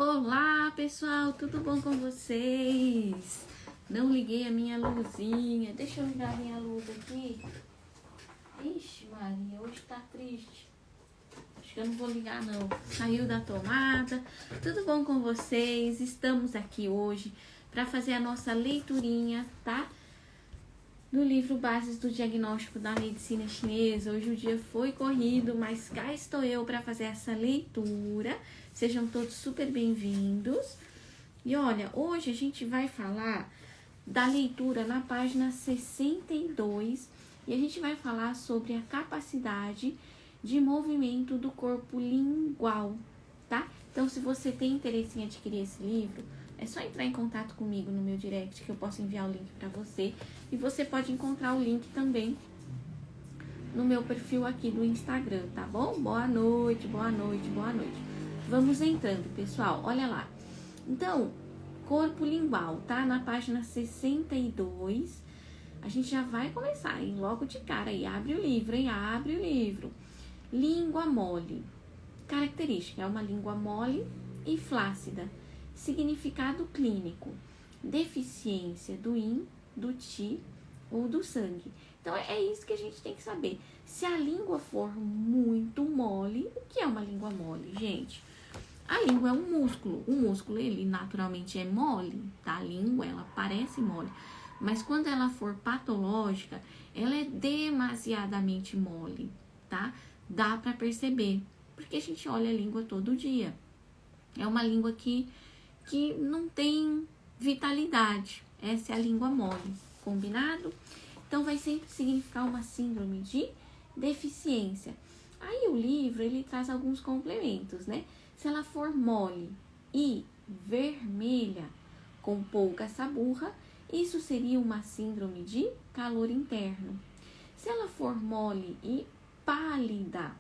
Olá, pessoal, tudo bom com vocês? Não liguei a minha luzinha. Deixa eu ligar a minha luz aqui. Ixi, Maria, hoje tá triste. Acho que eu não vou ligar, não. Saiu da tomada. Tudo bom com vocês? Estamos aqui hoje para fazer a nossa leiturinha, tá? Do livro Bases do Diagnóstico da Medicina Chinesa. Hoje o dia foi corrido, mas cá estou eu para fazer essa leitura. Sejam todos super bem-vindos. E olha, hoje a gente vai falar da leitura na página 62 e a gente vai falar sobre a capacidade de movimento do corpo lingual, tá? Então, se você tem interesse em adquirir esse livro, é só entrar em contato comigo no meu direct que eu posso enviar o link para você. E você pode encontrar o link também no meu perfil aqui do Instagram, tá bom? Boa noite, boa noite, boa noite. Vamos entrando, pessoal. Olha lá. Então, corpo lingual, tá? Na página 62. A gente já vai começar, hein? Logo de cara aí. Abre o livro, hein? Abre o livro. Língua mole. Característica: é uma língua mole e flácida. Significado clínico: deficiência do yin, do qi ou do sangue. Então é isso que a gente tem que saber. Se a língua for muito mole, o que é uma língua mole, gente? A língua é um músculo. O músculo, ele naturalmente é mole, tá? A língua, ela parece mole. Mas quando ela for patológica, ela é demasiadamente mole, tá? Dá pra perceber, porque a gente olha a língua todo dia. É uma língua que não tem vitalidade. Essa é a língua mole, combinado? Então, vai sempre significar uma síndrome de deficiência. Aí, o livro, ele traz alguns complementos, né? Se ela for mole e vermelha, com pouca saburra, isso seria uma síndrome de calor interno. Se ela for mole e pálida,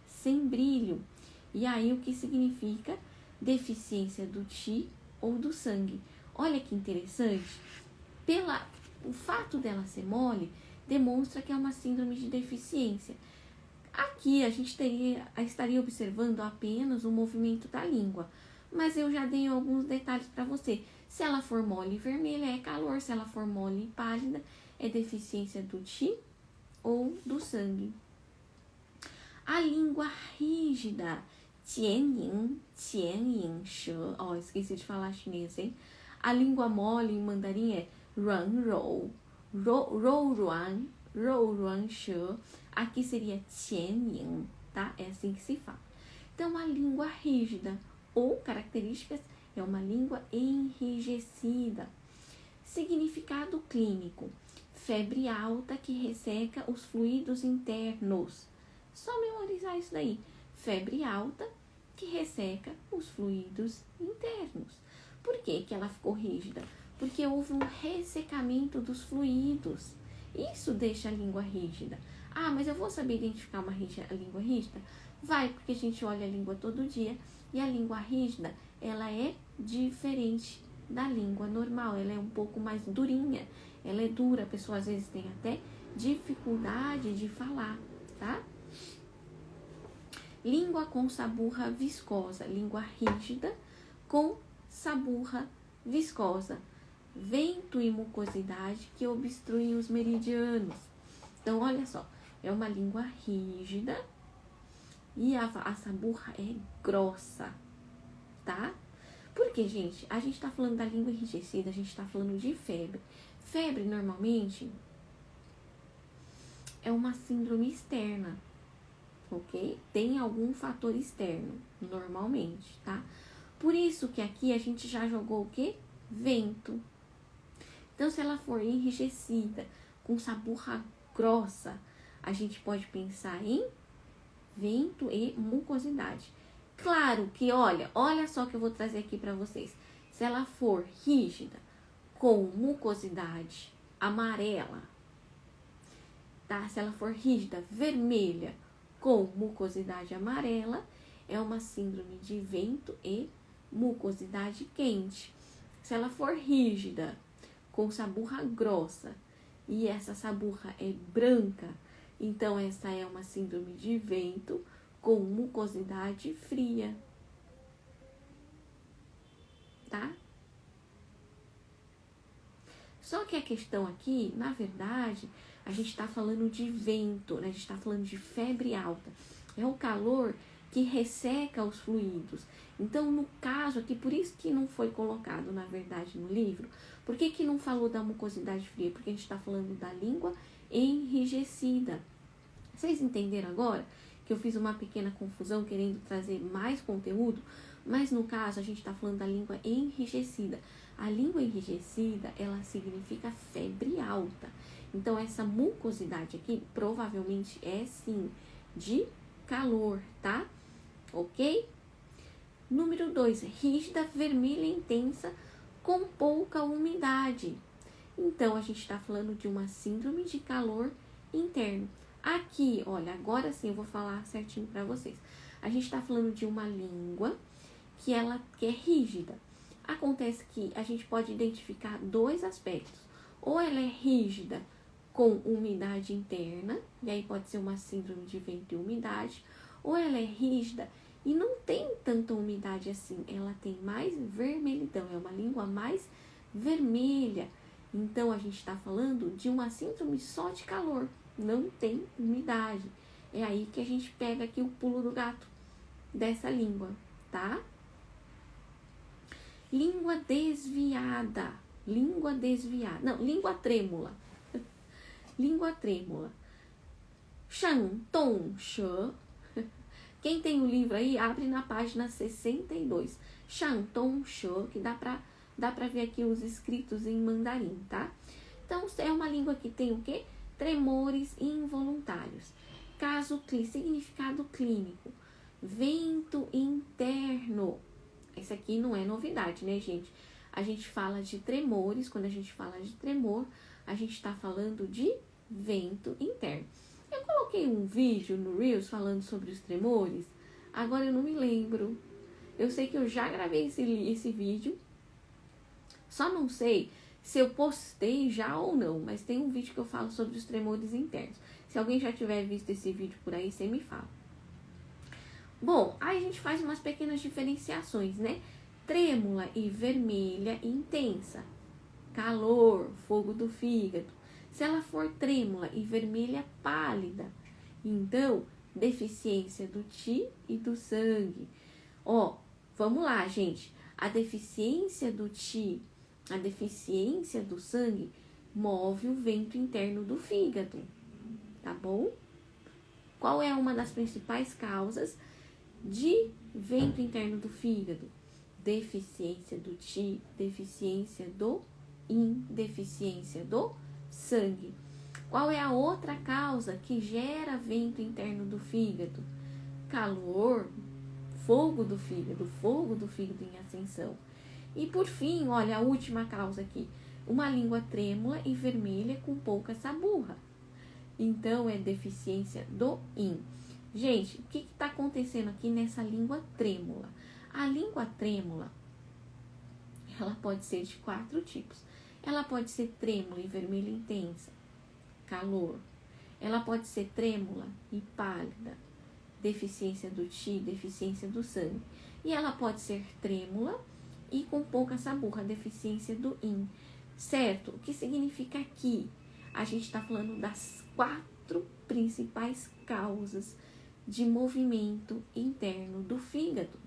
sem brilho, e aí o que significa deficiência do qi ou do sangue. Olha que interessante. O fato dela ser mole demonstra que é uma síndrome de deficiência. Aqui a gente estaria observando apenas o movimento da língua, mas eu já dei alguns detalhes para você. Se ela for mole e vermelha, é calor. Se ela for mole e pálida, é deficiência do qi ou do sangue. A língua rígida, Qian yin, she. Ó, esqueci de falar chinês, hein? A língua mole em mandarim é Ruan Rou, Rou Ruan she. Aqui seria Qian yin, tá? É assim que se fala. Então, a língua rígida ou características é uma língua enrijecida. Significado clínico: febre alta que resseca os fluidos internos. Só memorizar isso daí. Febre alta que resseca os fluidos internos. Por que ela ficou rígida? Porque houve um ressecamento dos fluidos. Isso deixa a língua rígida. Ah, mas eu vou saber identificar a língua rígida? Vai, porque a gente olha a língua todo dia e a língua rígida, ela é diferente da língua normal. Ela é um pouco mais durinha. Ela é dura. A pessoa às vezes tem até dificuldade de falar, tá? Língua com saburra viscosa, língua rígida com saburra viscosa, vento e mucosidade que obstruem os meridianos. Então, olha só, é uma língua rígida e a saburra é grossa, tá? Porque, gente, a gente tá falando da língua enrijecida, a gente tá falando de febre. Febre, normalmente, é uma síndrome externa. Ok? Tem algum fator externo, normalmente, tá? Por isso que aqui a gente já jogou o quê? Vento. Então, se ela for enrijecida, com saburra grossa, a gente pode pensar em vento e mucosidade. Claro que, olha só que eu vou trazer aqui para vocês. Se ela for rígida, com mucosidade amarela, tá? Se ela for rígida, vermelha, com mucosidade amarela, é uma síndrome de vento e mucosidade quente. Se ela for rígida, com saburra grossa, e essa saburra é branca, então essa é uma síndrome de vento com mucosidade fria. tá? Só que a questão aqui, na verdade, a gente está falando de vento, né? A gente está falando de febre alta. É o calor que resseca os fluidos. Então, no caso aqui, por isso que não foi colocado, na verdade, no livro. Por que não falou da mucosidade fria? Porque a gente está falando da língua enrijecida. Vocês entenderam agora que eu fiz uma pequena confusão querendo trazer mais conteúdo? Mas no caso, a gente está falando da língua enrijecida. A língua enrijecida, ela significa febre alta. Então, essa mucosidade aqui provavelmente é sim de calor, tá? Ok? Número 2, rígida, vermelha intensa com pouca umidade. Então, a gente está falando de uma síndrome de calor interno. Aqui, olha, agora sim eu vou falar certinho para vocês. A gente está falando de uma língua que é rígida. Acontece que a gente pode identificar dois aspectos. Ou ela é rígida com umidade interna, e aí pode ser uma síndrome de vento e umidade, ou ela é rígida e não tem tanta umidade assim, ela tem mais vermelhidão, é uma língua mais vermelha. Então, a gente está falando de uma síndrome só de calor, não tem umidade. É aí que a gente pega aqui o pulo do gato dessa língua, tá? Língua desviada, não, língua trêmula. Língua trêmula. Shan Tong She. Quem tem o livro aí, abre na página 62. Shan Tong She, que dá pra ver aqui os escritos em mandarim, tá? Então, é uma língua que tem o quê? Tremores involuntários. Significado clínico. Vento interno. Esse aqui não é novidade, né, gente? A gente fala de tremores, quando a gente fala de tremor, a gente está falando de vento interno. Eu coloquei um vídeo no Reels falando sobre os tremores, agora eu não me lembro. Eu sei que eu já gravei esse vídeo, só não sei se eu postei já ou não, mas tem um vídeo que eu falo sobre os tremores internos. Se alguém já tiver visto esse vídeo por aí, você me fala. Bom, aí a gente faz umas pequenas diferenciações, né? Trêmula e vermelha intensa. Calor, fogo do fígado. Se ela for trêmula e vermelha pálida, então, deficiência do Qi e do sangue. Ó, vamos lá, gente. A deficiência do Qi, a deficiência do sangue, move o vento interno do fígado, tá bom? Qual é uma das principais causas de vento interno do fígado? Deficiência do Qi, deficiência do Yin, deficiência do sangue. Qual é a outra causa que gera vento interno do fígado? Calor, fogo do fígado em ascensão. E por fim, olha a última causa aqui, uma língua trêmula e vermelha com pouca saburra. Então, é deficiência do Yin. Gente, o que está acontecendo aqui nessa língua trêmula? A língua trêmula, ela pode ser de 4 tipos. Ela pode ser trêmula e vermelha intensa, calor. Ela pode ser trêmula e pálida, deficiência do Qi, deficiência do sangue. E ela pode ser trêmula e com pouca saburra, deficiência do Yin. Certo? O que significa aqui? A gente está falando das 4 principais causas de movimento interno do fígado,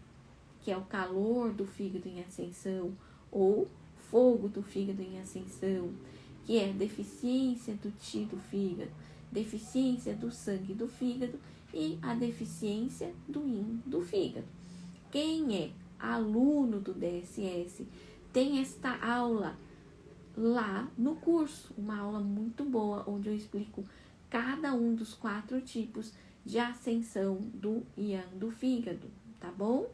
que é o calor do fígado em ascensão ou fogo do fígado em ascensão, que é deficiência do Qi do fígado, deficiência do sangue do fígado e a deficiência do Yin do fígado. Quem é aluno do DSS tem esta aula lá no curso, uma aula muito boa, onde eu explico cada um dos 4 tipos de ascensão do Yang do fígado, tá bom?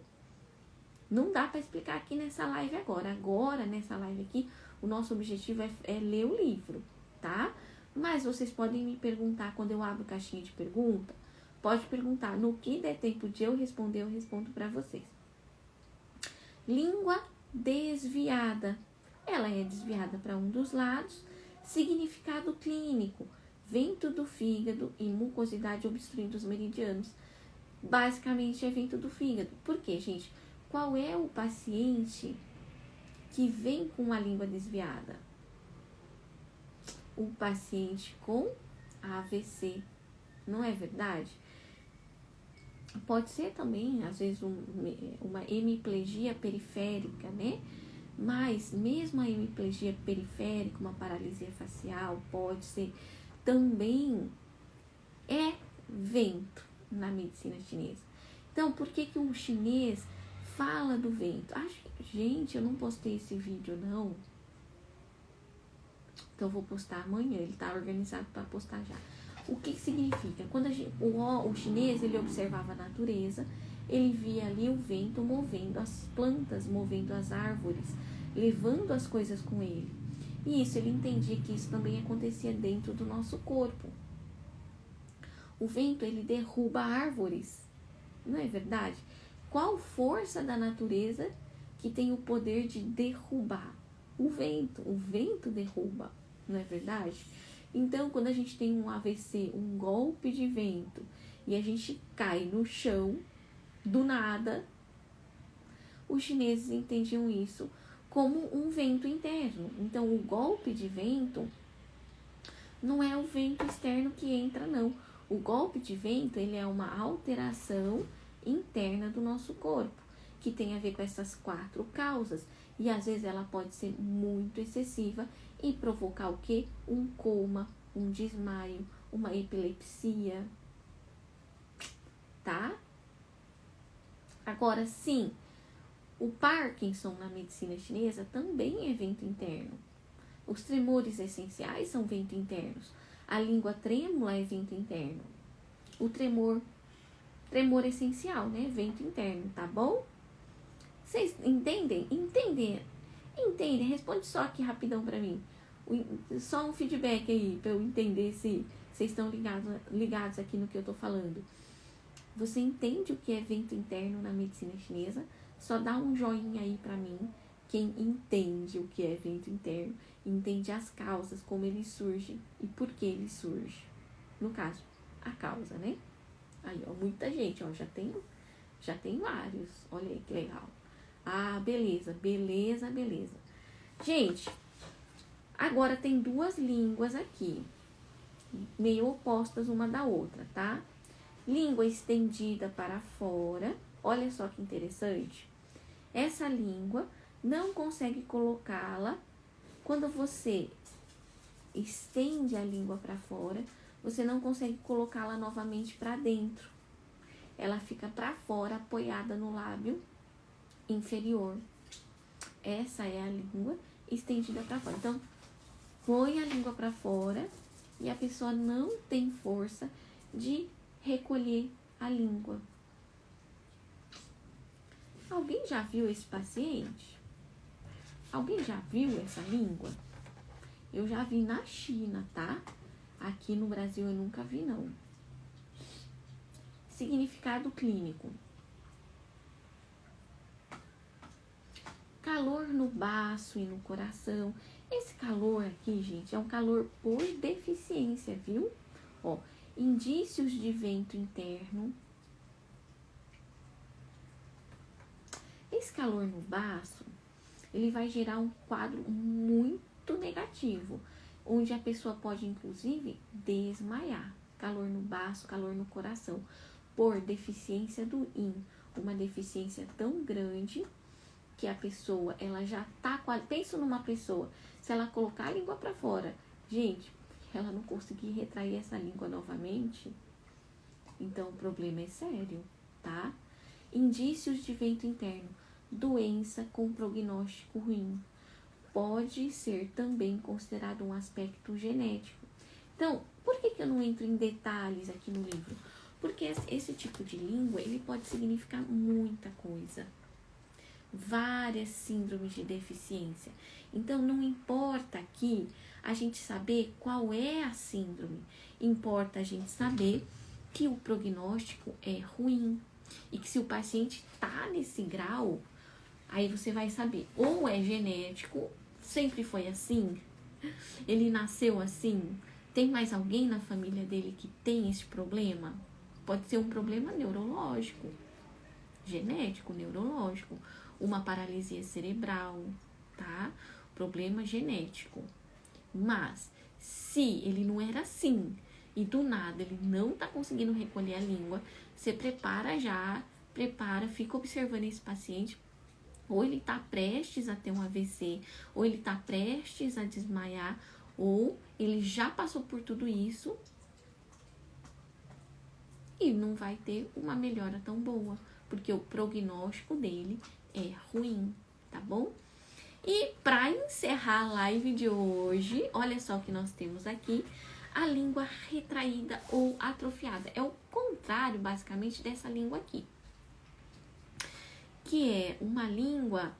Não dá para explicar aqui nessa live agora. Agora, nessa live aqui, o nosso objetivo é ler o livro, tá? Mas vocês podem me perguntar quando eu abro caixinha de pergunta. Pode perguntar. No que der tempo de eu responder, eu respondo para vocês. Língua desviada. Ela é desviada para um dos lados. Significado clínico. Vento do fígado e mucosidade obstruindo os meridianos. Basicamente é vento do fígado. Por quê, gente? Qual é o paciente que vem com a língua desviada? O paciente com AVC, não é verdade? Pode ser também, às vezes, uma hemiplegia periférica, né? Mas mesmo a hemiplegia periférica, uma paralisia facial, pode ser também vento na medicina chinesa. Então, por que o chinês fala do vento? Gente, eu não postei esse vídeo, não. Então, eu vou postar amanhã. Ele tá organizado para postar já. O que significa? Quando o chinês, ele observava a natureza, ele via ali o vento movendo as plantas, movendo as árvores, levando as coisas com ele. E isso, ele entendia que isso também acontecia dentro do nosso corpo. O vento, ele derruba árvores, não é verdade? Qual força da natureza que tem o poder de derrubar? O vento derruba, não é verdade? Então, quando a gente tem um AVC, um golpe de vento, e a gente cai no chão, do nada, os chineses entendiam isso como um vento interno. Então, o golpe de vento não é o vento externo que entra, não. O golpe de vento, ele é uma alteração interna do nosso corpo, que tem a ver com essas 4 causas. E às vezes ela pode ser muito excessiva e provocar o quê? Um coma, um desmaio, uma epilepsia, tá? Agora, sim, o Parkinson na medicina chinesa também é vento interno. Os tremores essenciais são vento internos. A língua trêmula é vento interno. O tremor essencial, né? Vento interno, tá bom? Vocês entendem? Entendem? Responde só aqui rapidão pra mim. Só um feedback aí, pra eu entender se vocês estão ligados aqui no que eu tô falando. Você entende o que é vento interno na medicina chinesa? Só dá um joinha aí pra mim. Quem entende o que é vento interno, entende as causas, como ele surge e por que ele surge. No caso, a causa, né? Aí, ó, muita gente, ó, já tem vários. Olha aí que legal. Ah, beleza. Gente, agora tem 2 línguas aqui, meio opostas uma da outra, tá? Língua estendida para fora. Olha só que interessante. Essa língua não consegue colocá-la. Quando você estende a língua para fora, você não consegue colocá-la novamente para dentro. Ela fica para fora, apoiada no lábio inferior. Essa é a língua estendida para fora. Então, põe a língua para fora e a pessoa não tem força de recolher a língua. Alguém já viu esse paciente? Alguém já viu essa língua? Eu já vi na China, tá? Aqui no Brasil eu nunca vi, não. Significado clínico. Calor no baço e no coração. Esse calor aqui, gente, é um calor por deficiência, viu? Ó, indícios de vento interno. Esse calor no baço, ele vai gerar um quadro muito negativo, onde a pessoa pode, inclusive, desmaiar. Calor no baço, calor no coração, por deficiência do yin. Uma deficiência tão grande que a pessoa, ela já tá quase... Pensa numa pessoa, se ela colocar a língua para fora, gente, ela não conseguir retrair essa língua novamente, então o problema é sério, tá? Indícios de vento interno. Doença com prognóstico ruim. Pode ser também considerado um aspecto genético. Então, por que eu não entro em detalhes aqui no livro? Porque esse tipo de língua, ele pode significar muita coisa. Várias síndromes de deficiência. Então, não importa aqui a gente saber qual é a síndrome. Importa a gente saber que o prognóstico é ruim. E que se o paciente tá nesse grau, aí você vai saber, ou é genético, sempre foi assim, ele nasceu assim, tem mais alguém na família dele que tem esse problema? Pode ser um problema neurológico, genético, neurológico, uma paralisia cerebral, tá? Problema genético. Mas, se ele não era assim, e do nada ele não tá conseguindo recolher a língua, você fica observando esse paciente, ou ele tá prestes a ter um AVC, ou ele tá prestes a desmaiar, ou ele já passou por tudo isso e não vai ter uma melhora tão boa, porque o prognóstico dele é ruim, tá bom? E para encerrar a live de hoje, olha só o que nós temos aqui, a língua retraída ou atrofiada. É o contrário, basicamente, dessa língua aqui, que é uma língua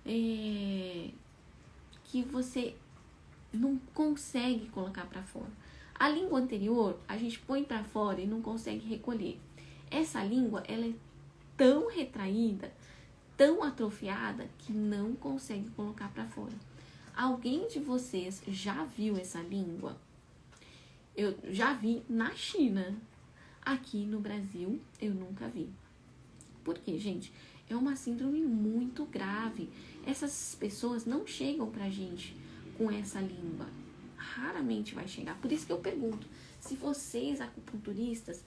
que você não consegue colocar para fora. A língua anterior, a gente põe para fora e não consegue recolher. Essa língua, ela é tão retraída, tão atrofiada, que não consegue colocar para fora. Alguém de vocês já viu essa língua? Eu já vi na China. Aqui no Brasil, eu nunca vi. Por quê, gente? É uma síndrome muito grave. Essas pessoas não chegam pra gente com essa língua. Raramente vai chegar. Por isso que eu pergunto, se vocês, acupunturistas,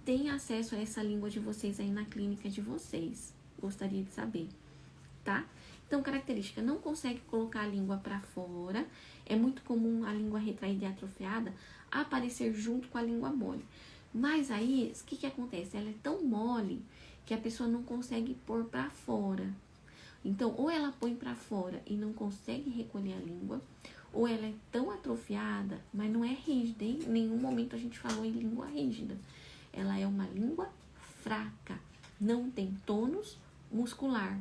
têm acesso a essa língua de vocês aí na clínica de vocês. Gostaria de saber, tá? Então, característica, não consegue colocar a língua pra fora. É muito comum a língua retraída e atrofiada aparecer junto com a língua mole. Mas aí, o que acontece? Ela é tão mole que a pessoa não consegue pôr pra fora. Então, ou ela põe pra fora e não consegue recolher a língua, ou ela é tão atrofiada, mas não é rígida, hein? Em nenhum momento a gente falou em língua rígida. Ela é uma língua fraca, não tem tônus muscular.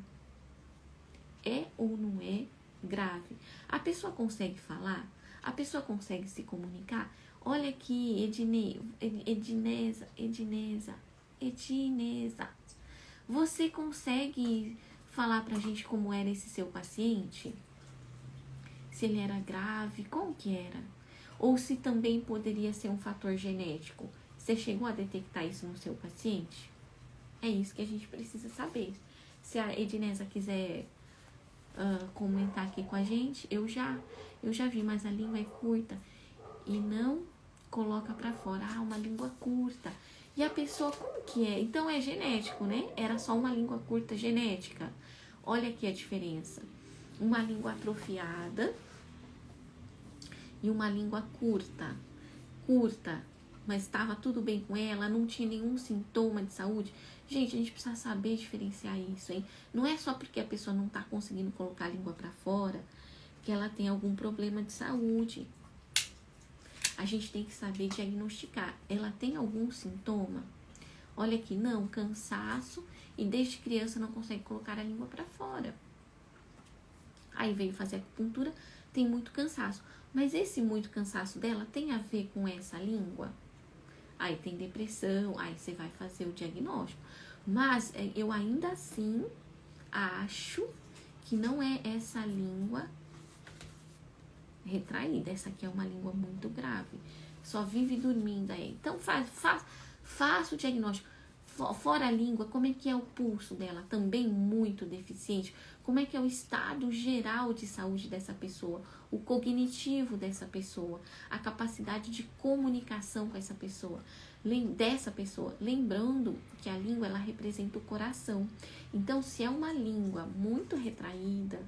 É ou não é grave? A pessoa consegue falar? A pessoa consegue se comunicar? Olha aqui, Edinesa. Você consegue falar pra gente como era esse seu paciente? Se ele era grave, como que era? Ou se também poderia ser um fator genético? Você chegou a detectar isso no seu paciente? É isso que a gente precisa saber. Se a Edinesa quiser comentar aqui com a gente, eu já vi, mas a língua é curta e não coloca pra fora. Ah, uma língua curta. E a pessoa, como que é? Então é genético, né? Era só uma língua curta genética. Olha aqui a diferença. Uma língua atrofiada e uma língua curta. Curta, mas estava tudo bem com ela, não tinha nenhum sintoma de saúde. Gente, a gente precisa saber diferenciar isso, hein? Não é só porque a pessoa não tá conseguindo colocar a língua pra fora que ela tem algum problema de saúde. A gente tem que saber diagnosticar. Ela tem algum sintoma? Olha aqui, não, cansaço e desde criança não consegue colocar a língua pra fora. Aí veio fazer acupuntura, tem muito cansaço. Mas esse muito cansaço dela tem a ver com essa língua? Aí tem depressão, aí você vai fazer o diagnóstico. Mas eu ainda assim acho que não é essa língua retraída. Essa aqui é uma língua muito grave. Só vive dormindo aí. Então faça o diagnóstico. Fora a língua, como é que é o pulso dela? Também muito deficiente. Como é que é o estado geral de saúde dessa pessoa? O cognitivo dessa pessoa? A capacidade de comunicação com essa pessoa? Lembrando que a língua, ela representa o coração. Então, se é uma língua muito retraída,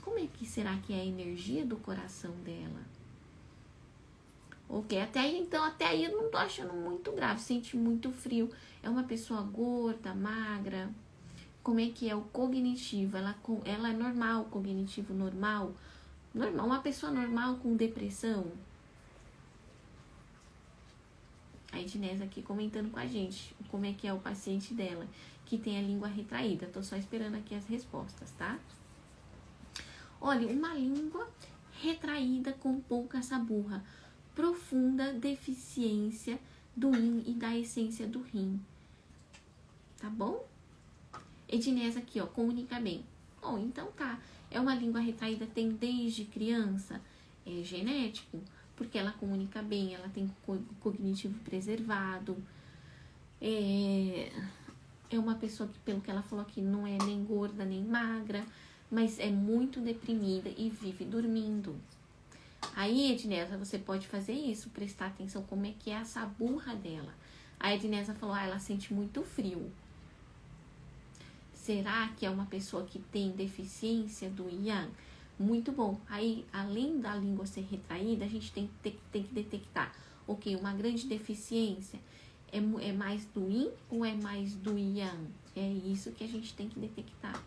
como é que será que é a energia do coração dela? Ok, até aí eu não tô achando muito grave, sente muito frio. É uma pessoa gorda, magra. Como é que é o cognitivo? Ela é normal, cognitivo normal? Normal, uma pessoa normal com depressão? A Ednesa aqui comentando com a gente como é que é o paciente dela, que tem a língua retraída. Tô só esperando aqui as respostas, tá? Olha, uma língua retraída com pouca saburra. Profunda deficiência do yin e da essência do rim. Tá bom? Ednesa aqui, ó, comunica bem. Bom, então tá. É uma língua retraída, tem desde criança. É genético, porque ela comunica bem, ela tem cognitivo preservado. É uma pessoa que, pelo que ela falou aqui, não é nem gorda nem magra. mas é muito deprimida e vive dormindo. Aí, Ednesa, você pode fazer isso, prestar atenção como é que é a saburra dela. A Ednesa falou, ela sente muito frio. Será que é uma pessoa que tem deficiência do Yang? Muito bom. Aí, além da língua ser retraída, a gente tem que detectar, ok, uma grande deficiência é mais do Yin ou é mais do Yang? É isso que a gente tem que detectar.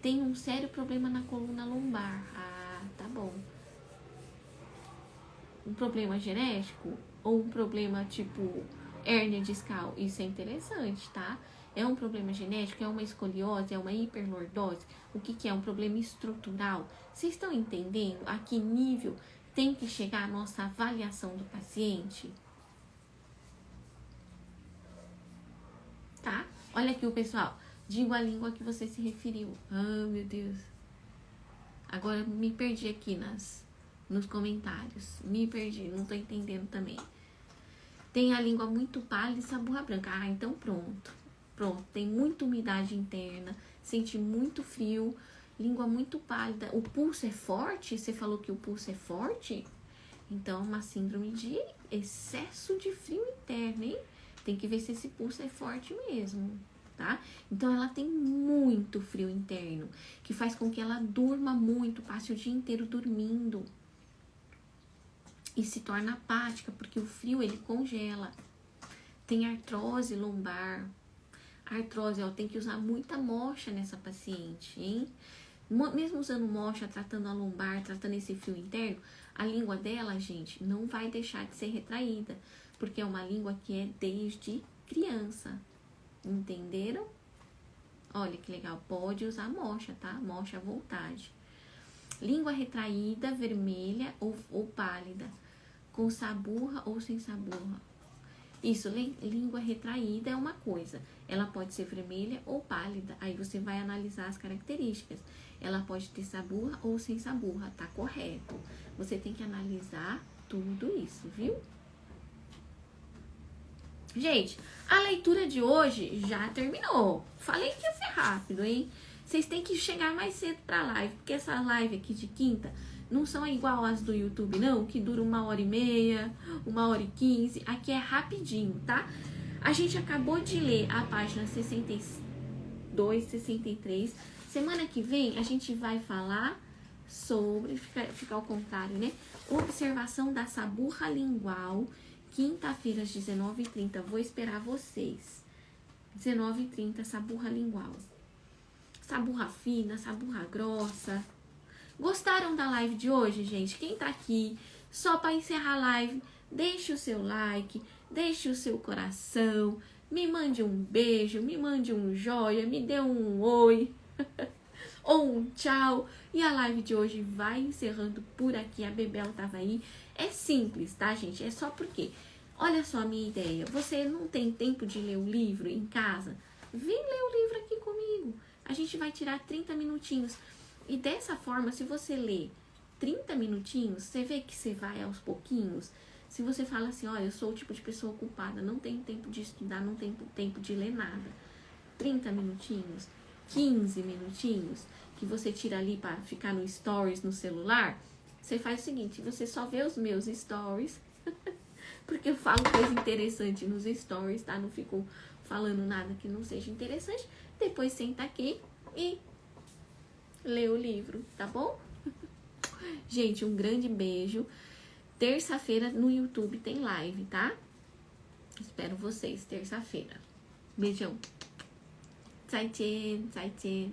Tem um sério problema na coluna lombar. Ah, tá bom. Um problema genético ou um problema tipo hérnia discal? Isso é interessante, tá? É um problema genético, é uma escoliose, é uma hiperlordose? O que é um problema estrutural? Vocês estão entendendo a que nível tem que chegar a nossa avaliação do paciente? Tá? Olha aqui o pessoal. Digo a língua que você se referiu. Ah, meu Deus. Agora me perdi aqui nos comentários. Me perdi, não tô entendendo também. Tem a língua muito pálida e saburra branca. Ah, então pronto. Pronto, tem muita umidade interna, sente muito frio, língua muito pálida. O pulso é forte? Você falou que o pulso é forte? Então, uma síndrome de excesso de frio interno, hein? Tem que ver se esse pulso é forte mesmo, tá? Então, ela tem muito frio interno, que faz com que ela durma muito, passe o dia inteiro dormindo. E se torna apática, porque o frio, ele congela. Tem artrose lombar. Artrose, ó, tem que usar muita moxa nessa paciente, hein? Mesmo usando moxa, tratando a lombar, tratando esse fio interno, a língua dela, gente, não vai deixar de ser retraída, porque é uma língua que é desde criança, entenderam? Olha que legal, pode usar moxa, tá? Moxa à vontade. Língua retraída, vermelha ou pálida, com saburra ou sem saburra. Isso, língua retraída é uma coisa. Ela pode ser vermelha ou pálida. Aí você vai analisar as características. Ela pode ter saburra ou sem saburra. Tá correto. Você tem que analisar tudo isso, viu? Gente, a leitura de hoje já terminou. Falei que ia ser rápido, hein? Vocês têm que chegar mais cedo pra live. Porque essa live aqui de quinta não são igual as do YouTube, não, que dura 1h30, 1h15. Aqui é rapidinho, tá? A gente acabou de ler a página 62, 63. Semana que vem a gente vai falar sobre, fica ao contrário, né? Observação da saburra lingual, quinta-feira às 19h30. Vou esperar vocês. 19h30, saburra lingual. Saburra fina, saburra grossa. Gostaram da live de hoje, gente? Quem tá aqui, só para encerrar a live, deixe o seu like, deixe o seu coração, me mande um beijo, me mande um joia, me dê um oi, ou um tchau. E a live de hoje vai encerrando por aqui. A Bebel tava aí. É simples, tá, gente? É só porque, olha só a minha ideia. Você não tem tempo de ler o livro em casa? Vem ler o livro aqui comigo. A gente vai tirar 30 minutinhos. E dessa forma, se você lê 30 minutinhos, você vê que você vai aos pouquinhos. Se você fala assim, olha, eu sou o tipo de pessoa ocupada, não tenho tempo de estudar, não tenho tempo de ler nada. 30 minutinhos, 15 minutinhos, que você tira ali para ficar no stories no celular, você faz o seguinte, você só vê os meus stories, porque eu falo coisa interessante nos stories, tá? Não fico falando nada que não seja interessante. Depois senta aqui e lê o livro, tá bom? Gente, um grande beijo. Terça-feira no YouTube tem live, tá? Espero vocês terça-feira. Beijão. 再见，再见。